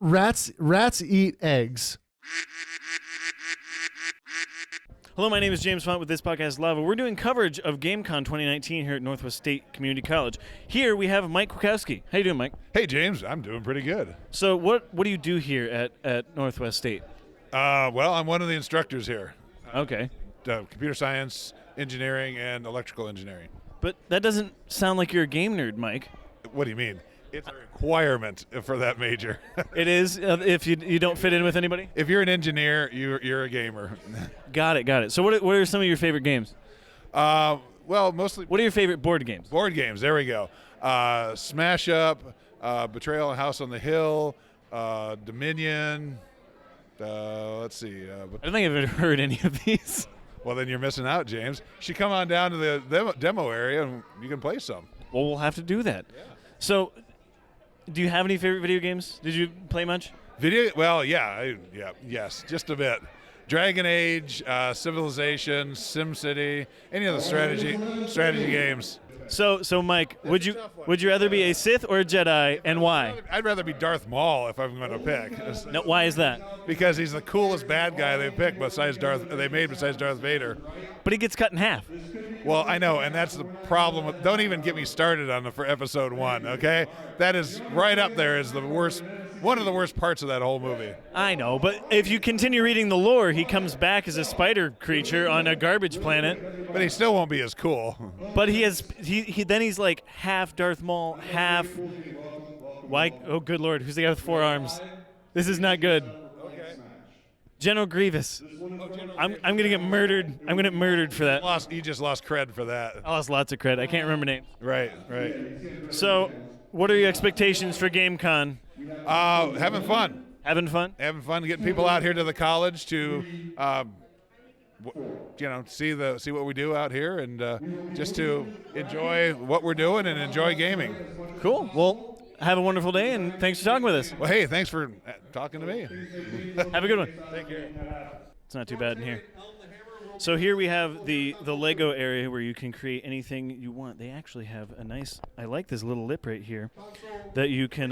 Rats eat eggs. Hello, my name is James Font with This Podcast Lava. We're doing coverage of GameCon 2019 here at Northwest State Community College. Here we have Mike Wachowski. How you doing, Mike? Hey, James. I'm doing pretty good. So what do you do here at Northwest State? Well, I'm one of the instructors here. Okay. Computer science, engineering, and electrical engineering. But that doesn't sound like you're a game nerd, Mike. What do you mean? It's a requirement for that major. It is? If you don't fit in with anybody? If you're an engineer, you're a gamer. Got it. So what are some of your favorite games? Well, mostly... What are your favorite board games? Board games, there we go. Smash Up, Betrayal and House on the Hill, Dominion, let's see. I don't think I've ever heard any of these. Well, then you're missing out, James. You should come on down to the demo area and you can play some. Well, we'll have to do that. Yeah. So, do you have any favorite video games? Did you play much? Well, yes, just a bit. Dragon Age, Civilization, SimCity, any of the strategy games. So Mike, would you rather be a Sith or a Jedi, and why? I'd rather be Darth Maul if I'm going to pick. No, why is that? Because he's the coolest bad guy they picked besides Darth Vader. But he gets cut in half. Well, I know, and that's the problem. Don't even get me started on for episode 1, okay? That is right up there as one of the worst parts of that whole movie. I know, but if you continue reading the lore, he comes back as a spider creature on a garbage planet. But he still won't be as cool. But he's like half Darth Maul, half... Why? Oh, good Lord, who's the guy with 4 arms? This is not good. General Grievous. I'm gonna get murdered. I'm gonna get murdered for that. You just lost cred for that. I lost lots of cred. I can't remember names. Right. So, what are your expectations for GameCon? Having fun. Having fun, getting people out here to the college to, see what we do out here, and just to enjoy what we're doing and enjoy gaming. Cool. Well, have a wonderful day, and thanks for talking with us. Well, hey, thanks for talking to me. Have a good one. Take care. It's not too bad in here. So here we have the Lego area where you can create anything you want. They actually have a nice, I like this little lip right here, that you can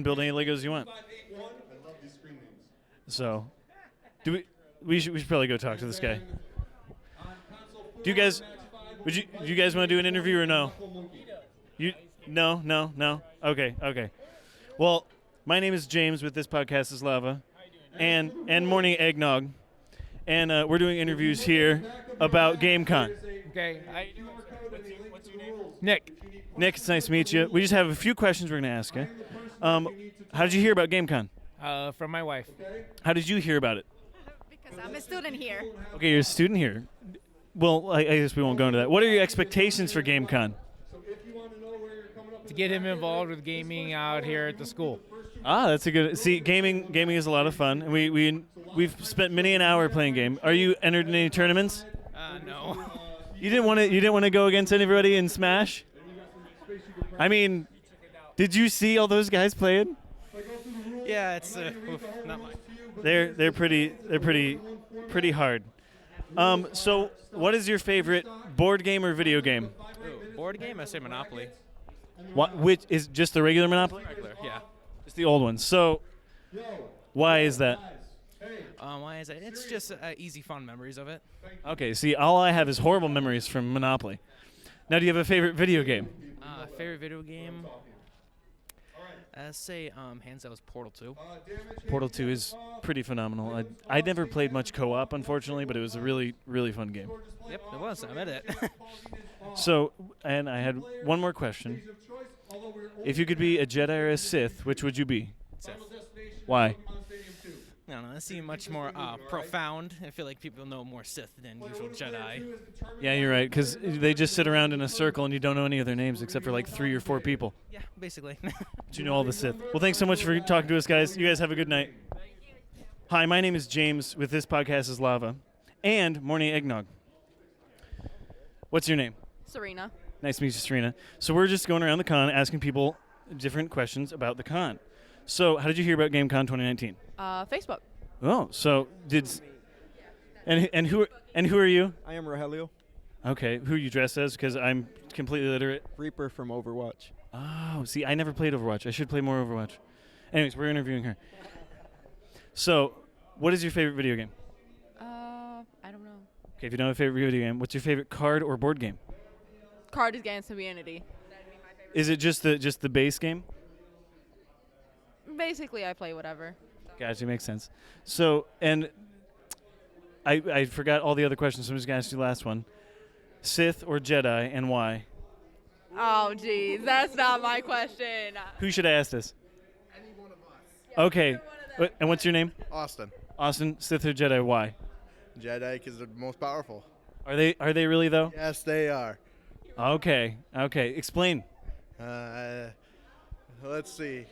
build any Legos you want. So, we should probably go talk to this guy. Do you guys want to do an interview or no? No. Okay. Well, my name is James with This Podcast is Lava, and Morning Eggnog, and we're doing interviews here about GameCon. Okay. What's your name? Nick. Nick, it's nice to meet you. We just have a few questions we're going to ask you. How did you hear about GameCon? From my wife. How did you hear about it? Because I'm a student here. Okay, you're a student here. Well, I guess we won't go into that. What are your expectations for GameCon? To get him involved with gaming out here at the school. That's a good. See, gaming is a lot of fun, and we've spent many an hour playing game. Are you entered in any tournaments? No. You didn't want to go against anybody in Smash? I mean, did you see all those guys playing? Yeah, it's not mine. They're pretty hard. So what is your favorite board game or video game? Ooh, board game? I say Monopoly. What? Which is just the regular Monopoly? Regular, yeah. Just the old one. So why is that? Why is it? It's just easy, fun memories of it. Okay. See, all I have is horrible memories from Monopoly. Now, do you have a favorite video game? Favorite video game? Say, hands down, was Portal 2. Portal 2 is pretty phenomenal. I never played much co-op, unfortunately, but it was a really, really fun game. Yep, it was. I met it. So, and I had one more question. If you could be a Jedi or a Sith, which would you be? Sith. Why? I don't know. That seemed much more profound. I feel like people know more Sith than usual Jedi. Yeah, you're right, because they just sit around in a circle and you don't know any of their names except for like 3 or 4 people. Yeah, basically. But you know all the Sith. Well, thanks so much for talking to us, guys. You guys have a good night. Hi, my name is James with This Podcast is Lava and Morning Eggnog. What's your name? Serena. Nice to meet you, Serena. So we're just going around the con asking people different questions about the con. So how did you hear about GameCon 2019? Facebook. Oh, so and who are you? I am Rogelio, Okay, who are you dressed as? Because I'm completely illiterate. Reaper from Overwatch. Oh, see, I never played Overwatch. I should play more Overwatch. Anyways, we're interviewing her. So, what is your favorite video game? I don't know. Okay, if you don't have a favorite video game, what's your favorite card or board game? Card is Against Humanity. Is it just the base game? Basically, I play whatever. Gotcha, makes sense. So, and I forgot all the other questions, so I'm just going to ask you the last one. Sith or Jedi, and why? Oh, geez, that's not my question. Who should I ask this? Any one of us. Okay, and what's your name? Austin. Austin, Sith or Jedi, why? Jedi because they're the most powerful. Are they really, though? Yes, they are. Okay, explain. Let's see.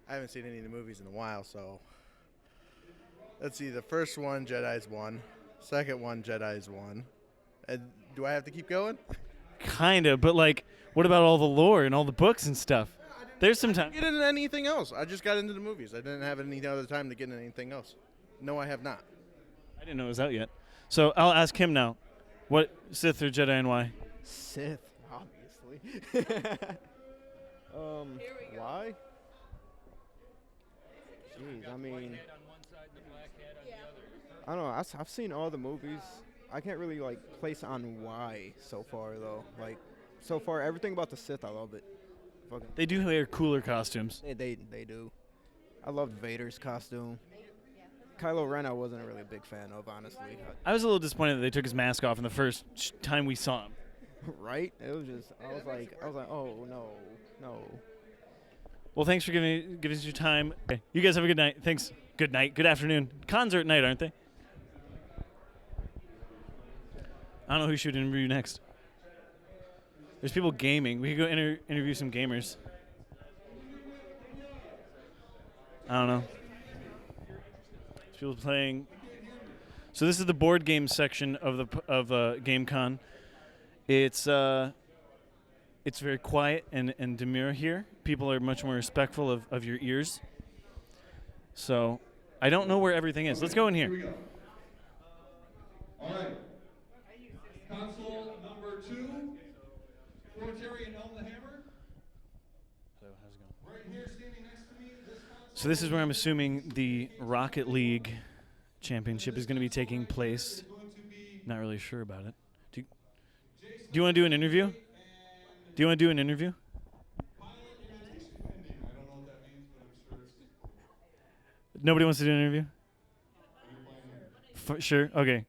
I haven't seen any of the movies in a while, so let's see. The first one, Jedi's one. Second one, Jedi's one. Do I have to keep going? Kind of, but like, what about all the lore and all the books and stuff? There's some time. Get into anything else. I just got into the movies. I didn't have any other time to get into anything else. No, I have not. I didn't know it was out yet. So I'll ask him now. What, Sith or Jedi, and why? Sith, obviously. Why? Jeez, I mean, I don't know. I've seen all the movies. I can't really like place on why so far though. Like, so far everything about the Sith, I love it. Fucking, They do wear cooler costumes. they do. I loved Vader's costume. Kylo Ren, I wasn't really a big fan of, honestly. I was a little disappointed that they took his mask off in the first time we saw him. Right? It was just, I was like, oh no. Well, thanks for giving us your time. Okay. You guys have a good night. Thanks. Good night. Good afternoon. Cons are at night, aren't they? I don't know who should interview next. There's people gaming. We could go interview some gamers. I don't know. There's people playing. So this is the board game section of GameCon. It's very quiet and demure here. People are much more respectful of your ears. So I don't know where everything is. Let's go in here. Here we go. All right. Console number 2. Fortieri and Elm the Hammer. So how's it going? Right here, standing next to me. This console. So this is where I'm assuming the Rocket League championship is going to be taking place. Not really sure about it. Do you want to do an interview? Do you want to do an interview? Nobody wants to do an interview? Sure. Okay.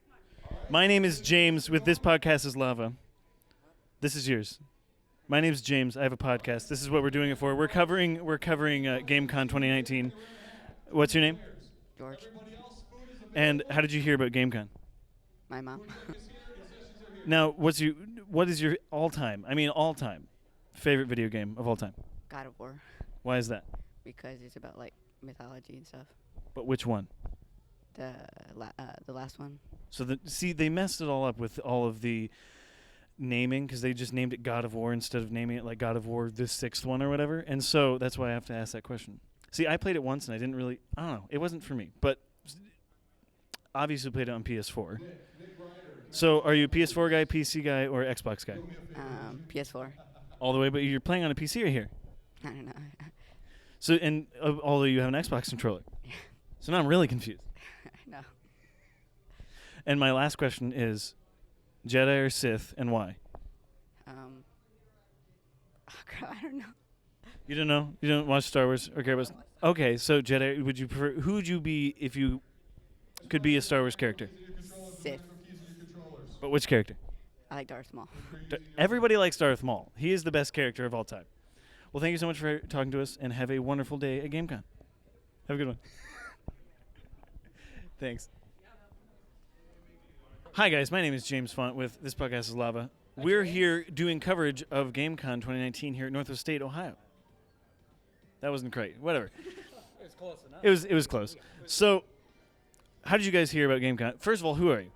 My name is James with This Podcast is Lava. This is yours. My name's James. I have a podcast. This is what we're doing it for. We're covering GameCon 2019. What's your name? George, And how did you hear about GameCon? my mom. Now, what is your all-time favorite video game of all time? God of War, Why is that? because it's about like mythology and stuff. But which one? The last one. So they messed it all up with all of the naming because they just named it God of War instead of naming it like God of War the 6th one or whatever. And so that's why I have to ask that question. See, I played it once and I don't know, it wasn't for me. But obviously played it on PS4. So are you a PS4 guy, PC guy, or Xbox guy? PS4. All the way, but you're playing on a PC or here? I don't know. So, and although you have an Xbox controller. So now I'm really confused. No. And my last question is, Jedi or Sith, and why? Oh crap, I don't know. You don't know? You don't watch Star Wars or care about? Okay, so Jedi. Would you prefer? Who would you be if you could be a Star Wars character? Sith. But which character? I like Darth Maul. Everybody likes Darth Maul. He is the best character of all time. Well, thank you so much for talking to us, and have a wonderful day at GameCon. Have a good one. Thanks. Hi, guys. My name is James Font with This Podcast is Lava. We're here doing coverage of GameCon 2019 here at Northwest State, Ohio. That wasn't great. Whatever. It was close enough. It was close. So, how did you guys hear about GameCon? First of all, who are you?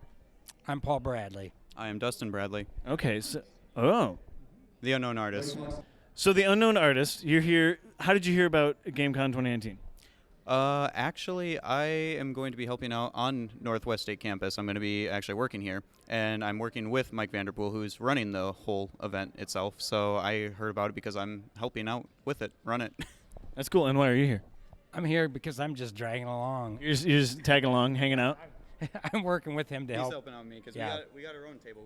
I'm Paul Bradley. I am Dustin Bradley, Okay. So, the unknown artist. So the unknown artist. You're here. How did you hear about GameCon 2019? Actually, I am going to be helping out on Northwest State Campus. I'm going to be actually working here, and I'm working with Mike Vanderpool, who's running the whole event itself. So I heard about it because I'm helping out with it, run it. That's cool. And why are you here? I'm here because I'm just dragging along. You're just tagging along, hanging out? I'm working with him to help. He's helping out me because we got our own table.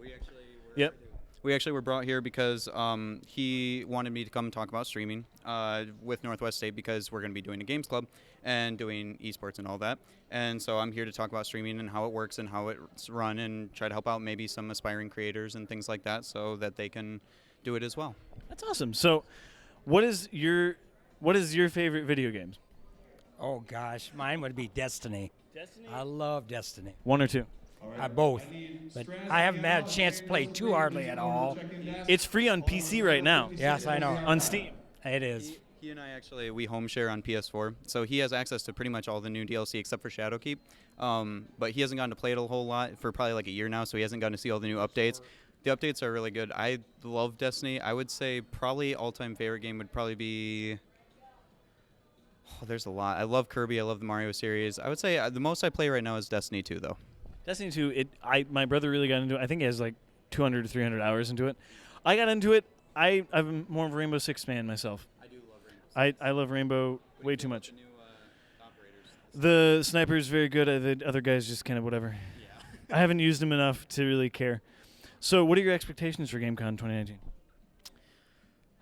Yep. We actually were brought here because he wanted me to come talk about streaming with Northwest State because we're going to be doing a games club and doing esports and all that. And so I'm here to talk about streaming and how it works and how it's run and try to help out maybe some aspiring creators and things like that so that they can do it as well. That's awesome. So what is your favorite video games? Oh, gosh. Mine would be Destiny. Destiny? I love Destiny. One or two? Both. But I haven't had a chance to play too hardly at all. It's free on PC right now. Yes, I know. On Steam. It is. He and I actually, we home share on PS4, so he has access to pretty much all the new DLC except for Shadowkeep. But he hasn't gotten to play it a whole lot for probably like a year now, so he hasn't gotten to see all the new updates. The updates are really good. I love Destiny. I would say probably all-time favorite game would probably be... Oh, there's a lot. I love Kirby. I love the Mario series. I would say the most I play right now is Destiny 2, though. Destiny 2, my brother really got into it. I think he has like 200 to 300 hours into it. I got into it. I'm more of a Rainbow Six fan myself. I do love Rainbow Six. I love Rainbow way too much. The new operators? The sniper is very good. The other guys just kind of whatever. Yeah. I haven't used them enough to really care. So what are your expectations for GameCon 2019?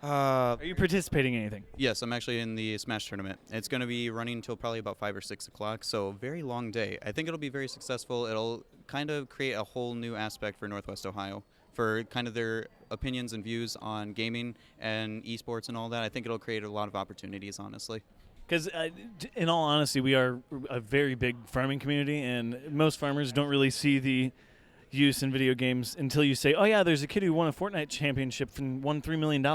Are you participating in anything? Yes, I'm actually in the Smash tournament. It's going to be running until probably about 5 or 6 o'clock, so very long day. I think it'll be very successful. It'll kind of create a whole new aspect for Northwest Ohio, for kind of their opinions and views on gaming and esports and all that. I think it'll create a lot of opportunities, honestly. Because in all honesty, we are a very big farming community, and most farmers don't really see the use in video games until you say, oh yeah, there's a kid who won a Fortnite championship and won $3 million.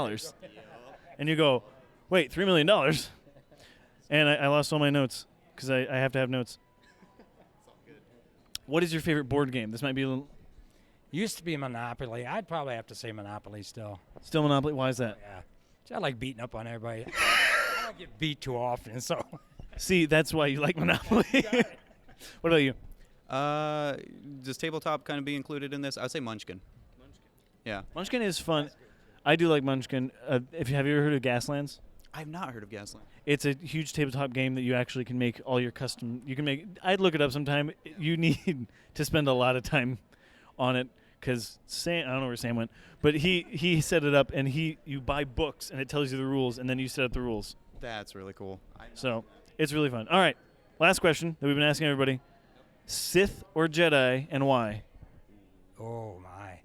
And you go, wait, $3 million? And I lost all my notes because I have to have notes. What is your favorite board game? This might be a little... Used to be Monopoly. I'd probably have to say Monopoly still. Still Monopoly? Why is that? Yeah. I like beating up on everybody. I don't get beat too often, so... See, that's why you like Monopoly. What about you? Does tabletop kind of be included in this? I would say Munchkin. Yeah. Munchkin is fun. I do like Munchkin. Have you ever heard of Gaslands? I've not heard of Gasland. It's a huge tabletop game that you actually can make all your custom. You can make. I'd look it up sometime. You need to spend a lot of time on it because Sam. I don't know where Sam went, but he set it up and you buy books and it tells you the rules and then you set up the rules. That's really cool. So it's really fun. All right, last question that we've been asking everybody: Sith or Jedi, and why? Oh my,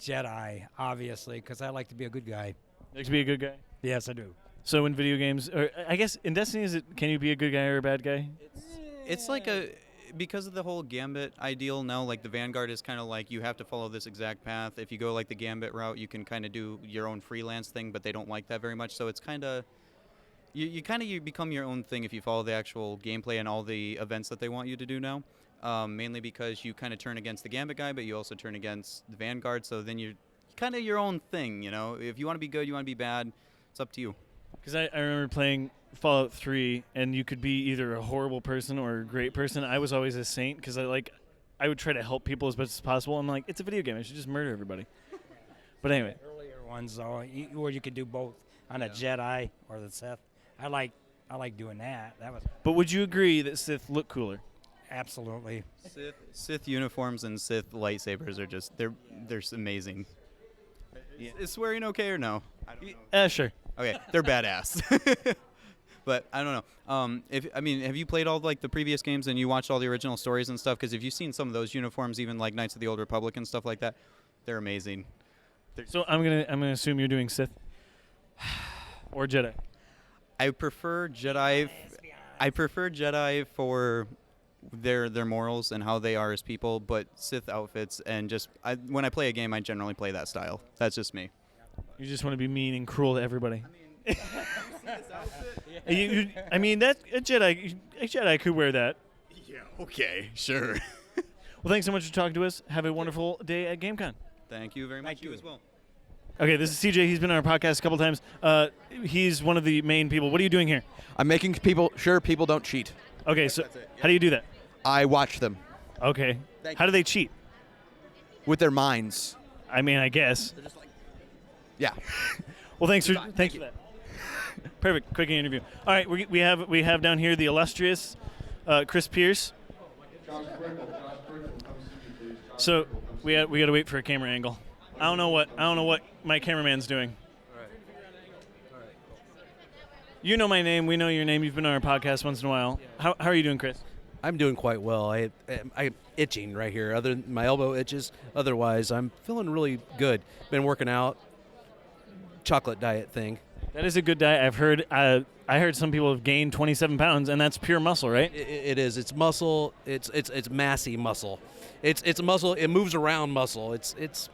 Jedi, obviously, because I like to be a good guy. You like to be a good guy? Yes, I do. So in video games, or I guess in Destiny, can you be a good guy or a bad guy? It's like because of the whole Gambit ideal now, like the Vanguard is kind of like you have to follow this exact path. If you go like the Gambit route, you can kind of do your own freelance thing, but they don't like that very much. So it's kind of, you become your own thing if you follow the actual gameplay and all the events that they want you to do now. Mainly because you kind of turn against the Gambit guy, but you also turn against the Vanguard. So then you're kind of your own thing, you know. If you want to be good, you want to be bad, it's up to you. Because I remember playing Fallout 3, and you could be either a horrible person or a great person. I was always a saint because I would try to help people as much as possible. I'm like, it's a video game. I should just murder everybody. But anyway. Earlier ones, though, where you could do both on a Jedi or the Sith. I like doing that. But would you agree that Sith look cooler? Absolutely. Sith uniforms and Sith lightsabers are just they're amazing. Yeah. Is swearing okay or no? I don't know. Sure. Okay, they're badass. But I don't know. Have you played all like the previous games and you watched all the original stories and stuff? Because if you've seen some of those uniforms, even like Knights of the Old Republic and stuff like that, they're amazing. So I'm gonna assume you're doing Sith or Jedi. I prefer Jedi. I prefer Jedi for their morals and how they are as people, but Sith outfits and when I play a game, I generally play that style. That's just me. You just want to be mean and cruel to everybody. I mean, you see this outfit? A Jedi could wear that. Yeah. Okay. Sure. Well, thanks so much for talking to us. Have a wonderful day at GameCon. Thank you very much. You as well. Okay, this is CJ. He's been on our podcast a couple times. He's one of the main people. What are you doing here? I'm making sure people don't cheat. Okay, so how do you do that? I watch them. Okay. How do they cheat? With their minds. I mean, I guess. They're just like, yeah. Well, thanks for that. Perfect. Quick interview. All right, we have down here the illustrious Chris Pierce. So we got to wait for a camera angle. I don't know what my cameraman's doing. All right. You know my name. We know your name. You've been on our podcast once in a while. How are you doing, Chris? I'm doing quite well. I'm itching right here. My elbow itches. Otherwise, I'm feeling really good. Been working out. Chocolate diet thing. That is a good diet. I've heard. I heard some people have gained 27 pounds, and that's pure muscle, right? It is. It's muscle. It's massy muscle. It's muscle. It moves around muscle. It's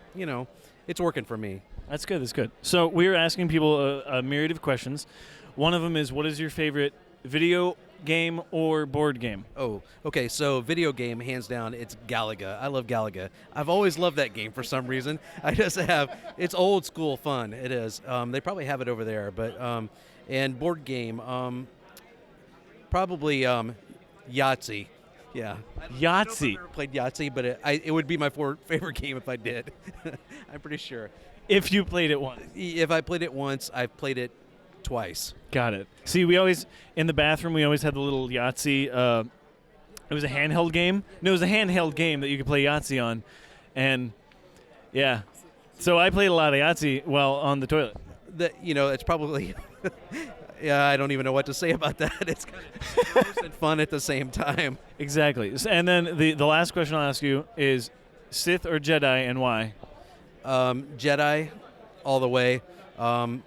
working for me. That's good. That's good. So we're asking people a myriad of questions. One of them is, what is your favorite video game or board game? Oh, okay. So video game, hands down, it's Galaga. I love Galaga. I've always loved that game for some reason. I just have. It's old school fun. It is. They probably have it over there, but and board game, probably Yahtzee. Yeah. Yahtzee. I don't know if I've ever played Yahtzee, but it would be my favorite game if I did. I'm pretty sure. If you played it once. If I played it once, I've played it twice. Got it. See, we always, in the bathroom, we always had the little Yahtzee. It was a handheld game. No, it was a handheld game that you could play Yahtzee on. And, yeah. So I played a lot of Yahtzee while on the toilet. It's probably... Yeah, I don't even know what to say about that. It's kind of gross and fun at the same time. Exactly. And then the last question I'll ask you is Sith or Jedi, and why? Jedi, all the way. I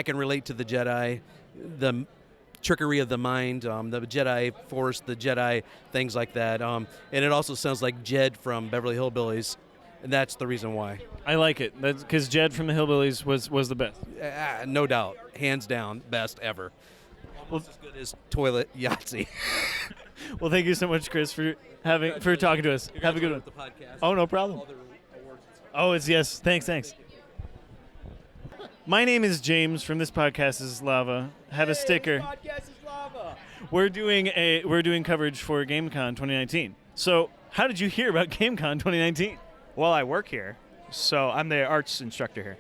can relate to the Jedi, the trickery of the mind, the Jedi Force, the Jedi things like that. And it also sounds like Jed from Beverly Hillbillies, and that's the reason why. I like it. That's because Jed from the Hillbillies was the best. No doubt, hands down, best ever. Almost as good as toilet Yahtzee. Well, thank you so much, Chris, for talking to us. Have a good one. Oh, no problem. Oh, it's yes. Thanks. My name is James from This Podcast is Lava. Have a sticker. This podcast is lava. We're doing coverage for GameCon 2019. So, how did you hear about GameCon 2019? Well, I work here, so I'm the arts instructor here.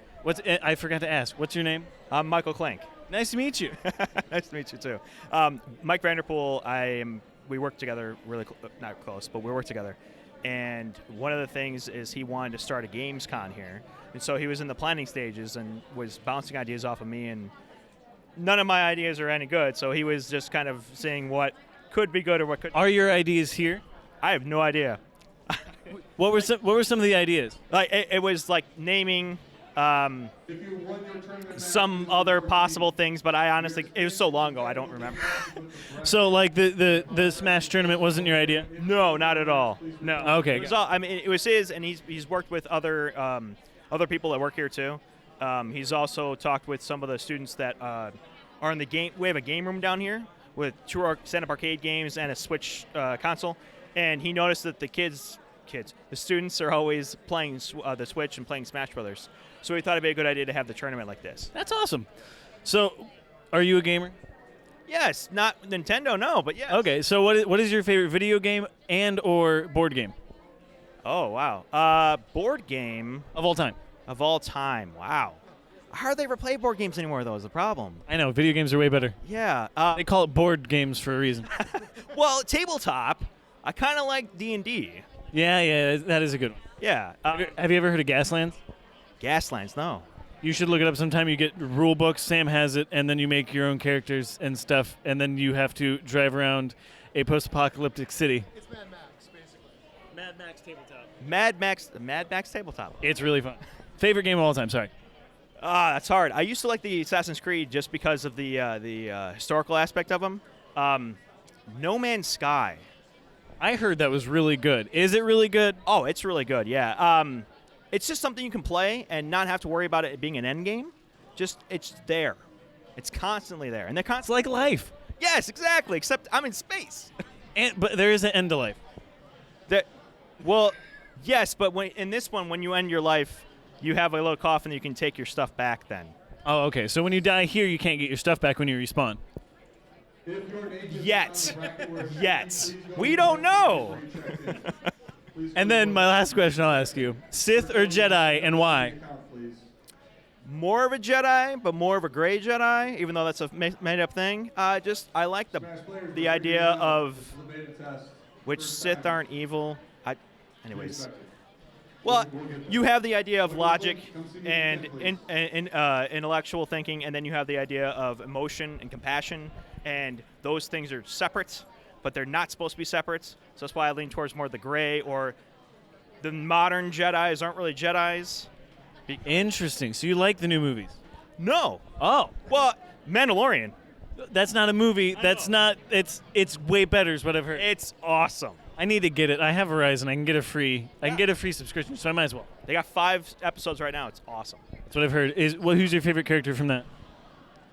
I forgot to ask. What's your name? I'm Michael Clank. Nice to meet you. Nice to meet you too. Mike Vanderpool. We work together really not close, but we work together. And one of the things is he wanted to start a GamesCon here, and so he was in the planning stages and was bouncing ideas off of me. And none of my ideas are any good, so he was just kind of saying what could be good or what could. Are your ideas here? I have no idea. What were some of the ideas? Like it was like naming some other possible things, but I honestly, it was so long ago I don't remember. So like the Smash tournament wasn't your idea? No, not at all. No. Okay. It was his, and he's worked with other people that work here too. He's also talked with some of the students that are in the game. We have a game room down here with 2 stand-up arcade games and a Switch console, and he noticed that the students are always playing the Switch and playing Smash Brothers. So we thought it'd be a good idea to have the tournament like this. That's awesome. So, are you a gamer? Yes, not Nintendo, no, but yes. Okay, so what is your favorite video game and or board game? Oh, wow. Board game. Of all time. Of all time, wow. I hardly ever play board games anymore, though, is the problem. I know, video games are way better. Yeah. They call it board games for a reason. Well, tabletop, I kind of like D&D. Yeah, that is a good one. Yeah. Have you ever heard of Gaslands? Gaslands, no. You should look it up sometime. You get rule books, Sam has it, and then you make your own characters and stuff, and then you have to drive around a post-apocalyptic city. It's Mad Max, basically. Mad Max tabletop. Mad Max tabletop. It's really fun. Favorite game of all time, sorry. That's hard. I used to like the Assassin's Creed just because of the historical aspect of them. No Man's Sky. I heard that was really good. Is it really good? Oh, it's really good, yeah. It's just something you can play and not have to worry about it being an end game. It's there. It's constantly there. And it's like life. Yes, exactly, except I'm in space. But there is an end to life. Well, yes, but in this one, when you end your life, you have a little coffin that you can take your stuff back then. Oh, okay. So when you die here, you can't get your stuff back when you respawn. Yet. We don't know. And then my last question I'll ask you. Sith or Jedi, and why? More of a Jedi, but more of a gray Jedi, even though that's a made-up thing. I like the idea of which Sith aren't evil. Anyways. Well, you have the idea of logic and intellectual thinking, and then you have the idea of emotion and compassion, and those things are separate, but they're not supposed to be separate. So that's why I lean towards more the gray, or the modern Jedis aren't really Jedis. Interesting. So you like the new movies? No. Oh. Well, Mandalorian. That's not a movie. That's not. It's way better, is what I've heard. It's awesome. I need to get it. I have Verizon. I can get a free subscription, so I might as well. They got 5 episodes right now. It's awesome. That's what I've heard. Who's your favorite character from that?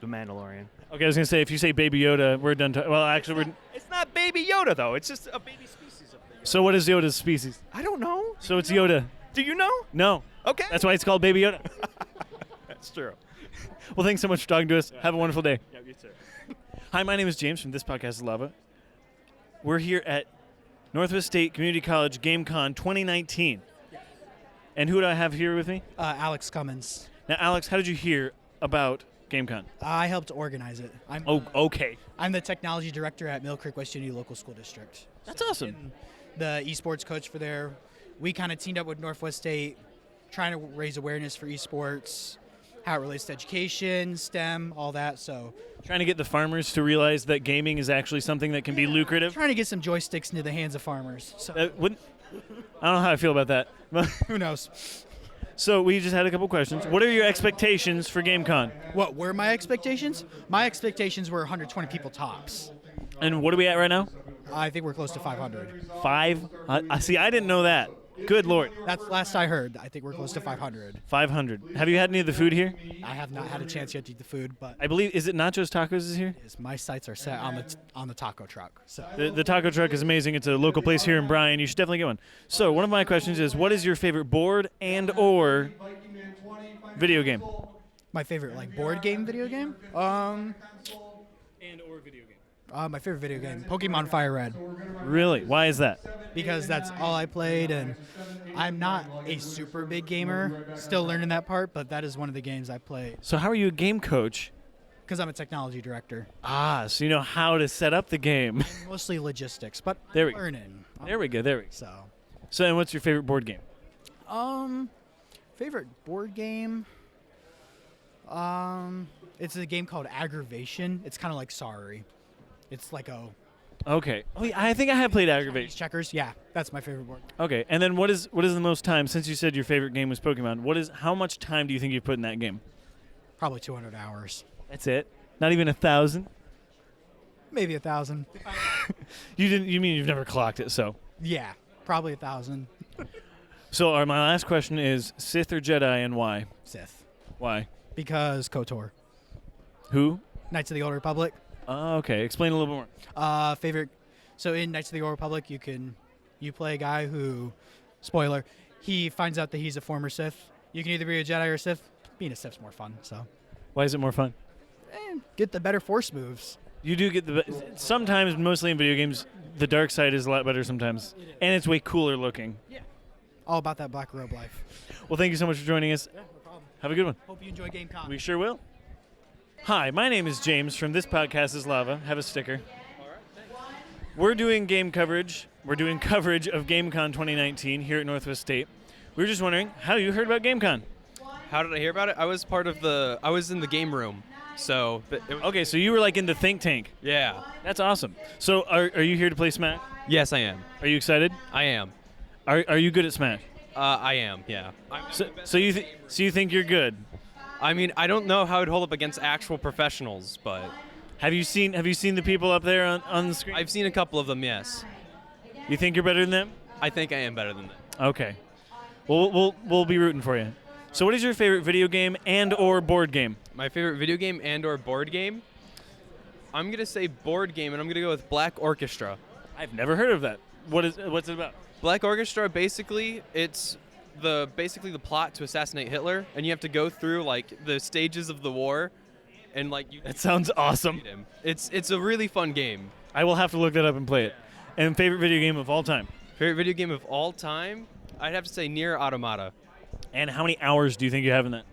The Mandalorian. Okay, I was gonna say if you say Baby Yoda, we're done. Well, actually, It's not Baby Yoda though. It's just a baby species of the Yoda. So what is Yoda's species? I don't know. So it's Yoda. Do you know? No. Okay. That's why it's called Baby Yoda. That's true. Well, thanks so much for talking to us. Have a wonderful day. Yeah, you too. Hi, my name is James from This Podcast is Lava. We're here at Northwest State Community College GameCon 2019. And who do I have here with me? Alex Cummins. Now, Alex, how did you hear about GameCon? I helped organize it. Okay. I'm the technology director at Mill Creek West Unity Local School District. That's awesome. The esports coach for there. We kind of teamed up with Northwest State, trying to raise awareness for esports, how it relates to education, STEM, all that. So trying to get the farmers to realize that gaming is actually something that can be lucrative. Trying to get some joysticks into the hands of farmers. So I don't know how I feel about that. Who knows? So we just had a couple questions. What are your expectations for GameCon? What were my expectations? My expectations were 120 people tops. And what are we at right now? I think we're close to 500. 5? See, I didn't know that. Good Lord. That's last I heard. I think we're close to 500. 500. Have you had any of the food here? I have not had a chance yet to eat the food, but I believe, is it Nachos Tacos is here? my sights are set on the taco truck. So The taco truck is amazing. It's a local place here in Bryan. You should definitely get one. So one of my questions is, what is your favorite board and or video game? My favorite board game, video game? And or video game. My favorite video game, Pokemon Fire Red. Really? Why is that? Because that's all I played, and I'm not a super big gamer. Still learning that part, but that is one of the games I play. So how are you a game coach? Because I'm a technology director. So you know how to set up the game. Mostly logistics, but There we go. learning. There we go. So and what's your favorite board game? Favorite board game? It's a game called Aggravation. It's kind of like Sorry. It's like a... Okay. Oh, yeah, I think I have played Aggravation. Checkers. Yeah, that's my favorite board. Okay. And then what is the most time, since you said your favorite game was Pokemon, how much time do you think you've put in that game? Probably 200 hours. That's it? Not even 1,000? Maybe 1,000. You mean you've never clocked it, so. Yeah, probably 1,000. So my last question is Sith or Jedi, and why? Sith. Why? Because KOTOR. Who? Knights of the Old Republic. Okay. Explain a little bit more. Favorite. So in Knights of the Old Republic, you play a guy who, spoiler, he finds out that he's a former Sith. You can either be a Jedi or a Sith. Being a Sith's more fun. So. Why is it more fun? Get the better Force moves. You do get sometimes, mostly in video games, the dark side is a lot better sometimes, and it's way cooler looking. Yeah. All about that black robe life. Well, thank you so much for joining us. Yeah, no problem. Have a good one. Hope you enjoy GameCon. We sure will. Hi, my name is James from This Podcast is Lava. Have a sticker. We're doing game coverage. We're doing coverage of GameCon 2019 here at Northwest State. We were just wondering how you heard about GameCon. How did I hear about it? I was in the game room. So okay, so you were like in the think tank. Yeah. That's awesome. So are you here to play Smash? Yes, I am. Are you excited? I am. Are you good at Smash? I am. Yeah. So you think you're good? I mean, I don't know how it'd hold up against actual professionals, but have you seen the people up there on the screen? I've seen a couple of them. Yes. You think you're better than them? I think I am better than them. Okay. Well, we'll be rooting for you. So what is your favorite video game and or board game? My favorite video game and or board game? I'm going to say board game, and I'm going to go with Black Orchestra. I've never heard of that. What's it about? Black Orchestra, basically, it's basically the plot to assassinate Hitler, and you have to go through like the stages of the war, and like you. That sounds awesome. It's a really fun game. I will have to look that up and play it. And favorite video game of all time? Favorite video game of all time? I'd have to say Nier Automata. And how many hours do you think you have in that?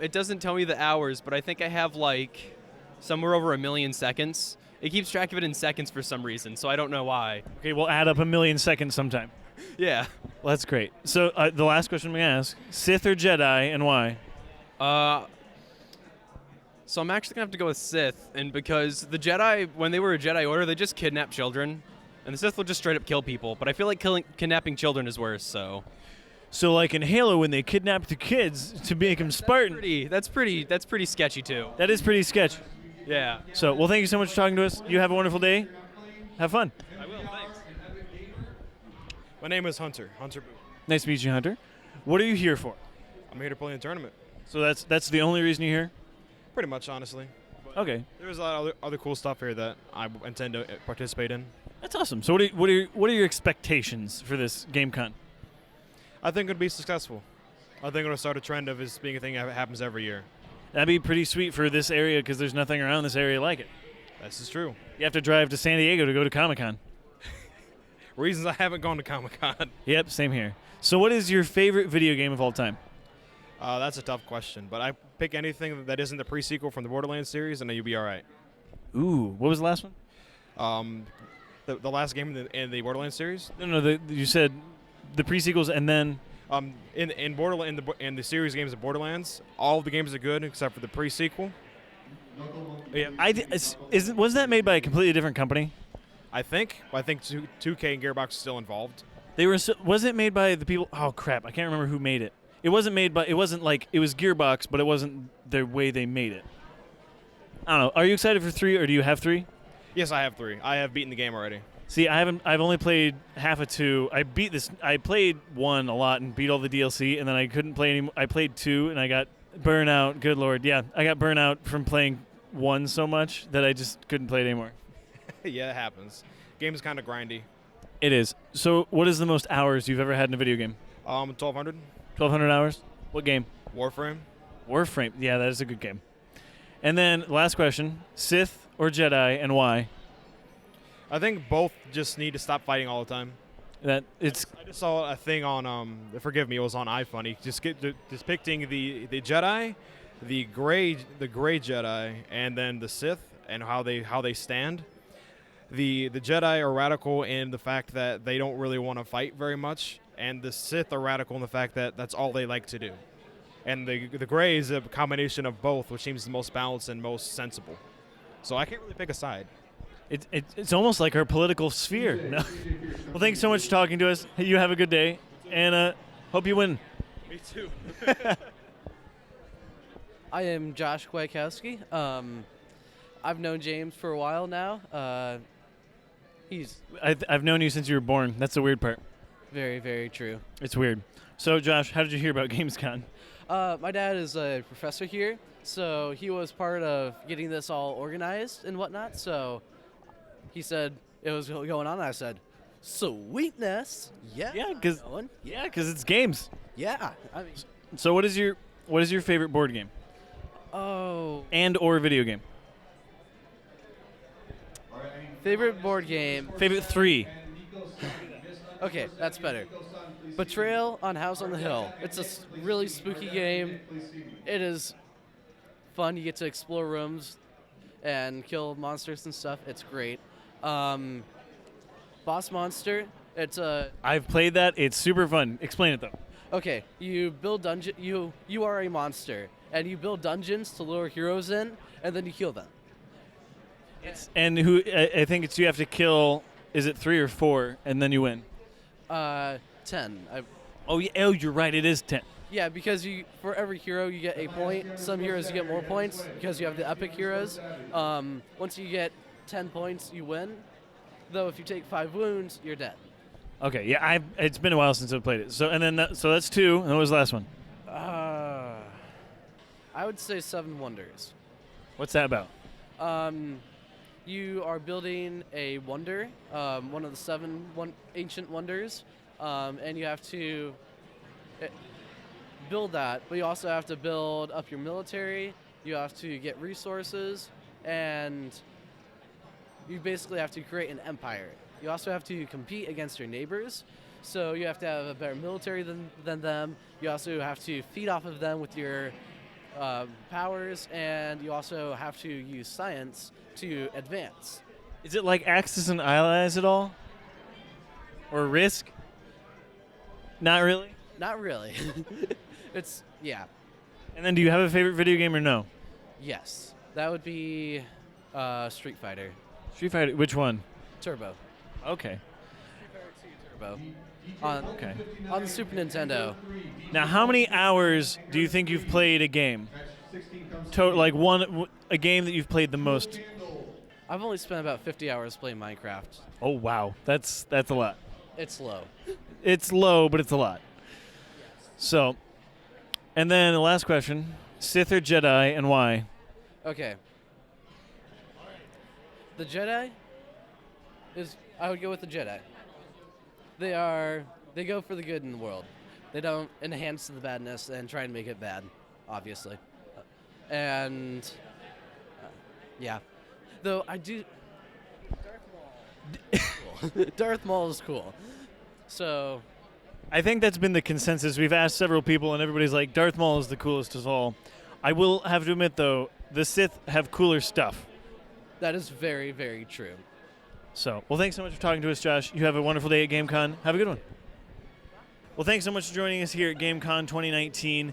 It doesn't tell me the hours, but I think I have like somewhere over 1 million seconds. It keeps track of it in seconds for some reason, so I don't know why. Okay, we'll add up 1 million seconds sometime. Yeah. Well, that's great. So the last question I'm going to ask, Sith or Jedi, and why? So I'm actually going to have to go with Sith, and because the Jedi, when they were a Jedi Order, they just kidnapped children, and the Sith will just straight up kill people, but I feel like kidnapping children is worse, so... So like in Halo when they kidnapped the kids to make them Spartan. That's pretty sketchy too. That is pretty sketchy. Yeah. So, well, thank you so much for talking to us. You have a wonderful day. Have fun. I will, thanks. My name is Hunter Boo. Nice to meet you, Hunter. What are you here for? I'm here to play in a tournament. So that's the only reason you're here? Pretty much, honestly. But okay. There's a lot of other cool stuff here that I intend to participate in. That's awesome. So what are your expectations for this GameCon? I think it'll be successful. I think it'll start a trend of this being a thing that happens every year. That'd be pretty sweet for this area because there's nothing around this area like it. This is true. You have to drive to San Diego to go to Comic-Con. Reasons I haven't gone to Comic-Con. Yep, same here. So what is your favorite video game of all time? That's a tough question, but I pick anything that isn't the pre-sequel from the Borderlands series, and you'll be all right. Ooh, what was the last one? The last game in the Borderlands series? No, you said the pre-sequels and then... In the series games of Borderlands, all of the games are good except for the pre-sequel. Yeah. Was that made by a completely different company? I think 2K and Gearbox are still involved. Was it made by the people? Oh crap! I can't remember who made it. It wasn't made by. It wasn't like it was Gearbox, but it wasn't the way they made it. I don't know. Are you excited for 3, or do you have 3? Yes, I have 3. I have beaten the game already. See, I've only played half of 2. I played 1 a lot and beat all the DLC, and then I couldn't play anymore. I played 2 and I got burnout. Good lord, yeah, I got burnout from playing 1 so much that I just couldn't play it anymore. Yeah, it happens. Game is kind of grindy. It is. So, what is the most hours you've ever had in a video game? 1,200. 1,200 hours. What game? Warframe. Warframe. Yeah, that is a good game. And then last question: Sith or Jedi, and why? I think both just need to stop fighting all the time. I just saw a thing on forgive me, it was on iFunny. Depicting the Jedi, the gray Jedi, and then the Sith, and how they stand. The Jedi are radical in the fact that they don't really want to fight very much, and the Sith are radical in the fact that that's all they like to do. And the gray is a combination of both, which seems the most balanced and most sensible. So I can't really pick a side. It's almost like our political sphere. No. Well, thanks so much for talking to us. You have a good day, and hope you win. Me too. I am Josh Kwiatkowski. I've known James for a while now. I've known you since you were born. That's the weird part. Very, very true. It's weird. So, Josh, how did you hear about GamesCon? My dad is a professor here, so he was part of getting this all organized and whatnot. So he said it was going on, and I said, sweetness. Yeah. Yeah, because it's games. Yeah. I mean, so what is your favorite board game? Oh. And or video game? Favorite board game. Favorite 3. Okay, that's better. Betrayal on House on the Hill. It's a really spooky game. It is fun. You get to explore rooms and kill monsters and stuff. It's great. Boss Monster. It's a. I've played that. It's super fun. Explain it though. Okay, you build dungeon. You are a monster, and you build dungeons to lure heroes in, and then you kill them. And I think it's you have to kill. Is it 3 or 4, and then you win? 10. Oh, you're right. It is 10. Yeah, because for every hero you get a point. Some heroes you get more points because you have the epic heroes. Once you get 10 points, you win. Though if you take 5 wounds, you're dead. Okay, yeah, it's been a while since I've played it. So that's 2. And what was the last one? I would say 7 Wonders. What's that about? You are building a wonder, one of the 7 ancient wonders, and you have to build that, but you also have to build up your military. You have to get resources, and you basically have to create an empire. You also have to compete against your neighbors, so you have to have a better military than them. You also have to feed off of them with your powers, and you also have to use science to advance. Is it like Axis and Allies at all? Or Risk? Not really? Not really. Yeah. And then do you have a favorite video game or no? Yes. That would be Street Fighter. Street Fighter, which one? Turbo. Okay. Turbo. On the Super Nintendo. Now, how many hours do you think you've played a game? Like a game that you've played the most? I've only spent about 50 hours playing Minecraft. Oh wow, that's a lot. It's low. It's low, but it's a lot. So, and then the last question: Sith or Jedi, and why? Okay. The Jedi I would go with the Jedi. They go for the good in the world. They don't enhance the badness and try and make it bad, obviously. And yeah. Though I do Darth Maul is cool. So I think that's been the consensus. We've asked several people, and everybody's like, Darth Maul is the coolest of all. I will have to admit, though, the Sith have cooler stuff. that is very, very true. So, well, thanks so much for talking to us, Josh. You have a wonderful day at GameCon. Have a good one. Well, thanks so much for joining us here at GameCon 2019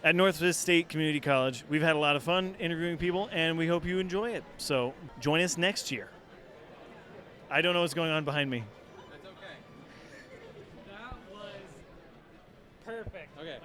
at Northwest State Community College. We've had a lot of fun interviewing people, and we hope you enjoy it. So, join us next year. I don't know what's going on behind me. That's okay. That was perfect. Okay.